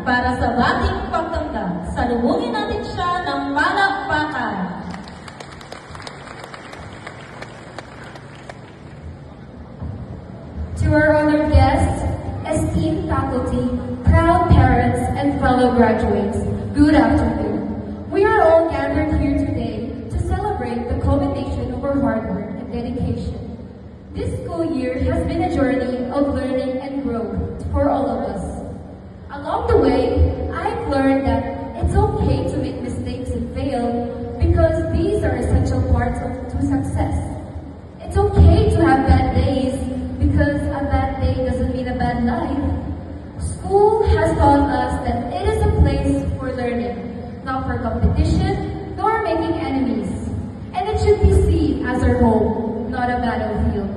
para sa bating pagtanda. Salubungin natin siya ng palakpakan. To our honored guests, esteemed faculty, proud parents, and fellow graduates, good afternoon. We are all gathered here today to celebrate the culmination of our hard work and dedication. This school year has been a journey of learning and growth for all of us. Along the way, I've learned that it's okay to make mistakes and fail because these are essential parts to success. It's okay to have bad days because a bad day doesn't mean a bad life. School has taught us that it is a place for learning, not for competition, nor making enemies. And it should be seen as our home, not a battlefield.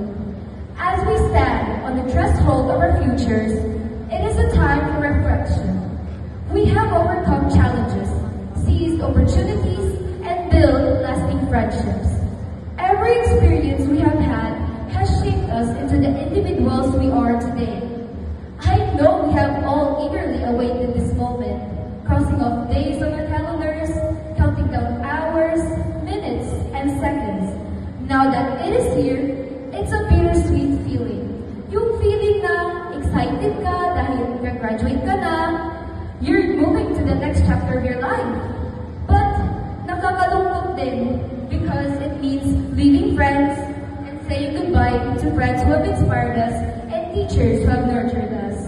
As we stand on the threshold of our futures, it is a time for reflection. We have overcome challenges, seized opportunities, and built lasting friendships. Every experience we have had has shaped us into the individuals we are today. I know we have all eagerly awaited this moment, crossing off days on our calendars, counting down hours, minutes, and seconds. Now that it is here, it's a bittersweet feeling. Yung feeling na excited ka dahil graduate ka na, you're moving to the next chapter of your life. But nakakalungkot din because it means leaving friends and saying goodbye to friends who have inspired us and teachers who have nurtured us.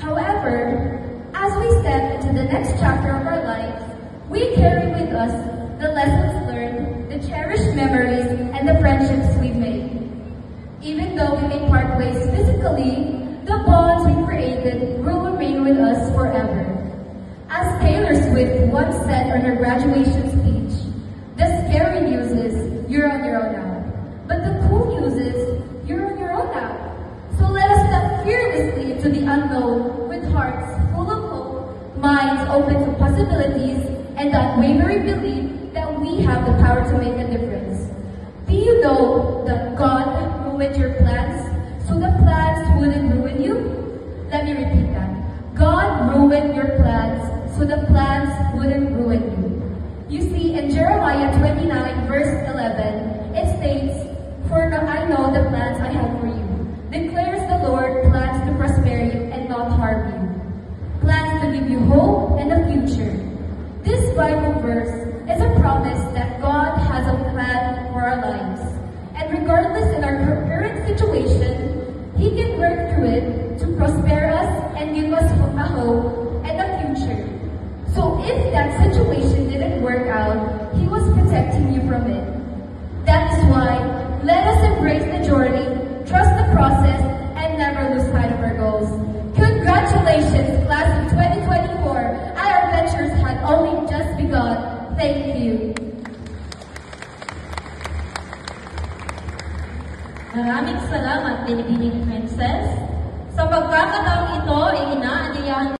However, as we step into the next chapter of our lives, we carry with us the lessons learned, the cherished memories, and the friendships we've made. Even though we may part ways physically, the bonds we created will remain with us forever. As Taylor Swift once said on her graduation speech, the scary news is you're on your own now. But the cool news is you're on your own now. So let us step fearlessly into the unknown with hearts full of hope, minds open to possibilities, and that unwavering belief that we have the power to make a difference. Do you know that God ruined your plans so the plans wouldn't ruin you? Let me repeat that. God ruined your plans so the plans wouldn't ruin you. You see, in Jeremiah 29 verse 11, it states, "For I know the plans I have for you, declares the Lord, plans to prosper you and not harm you, plans to give you hope and a future." This Bible verse is a promise that God has a plan for our lives. And regardless in our current situation, He can work through it to prosper us and give us a hope and a future. So if that situation didn't work out, He was protecting you from it. That is why, let us embrace the journey, trust the process, and never lose sight of our goals. Congratulations, class of 2024! Our adventures had only just begun. Thank you. Maraming salamat, Binibining Princess. Sa pagkakataong ito, ay inaanyayahan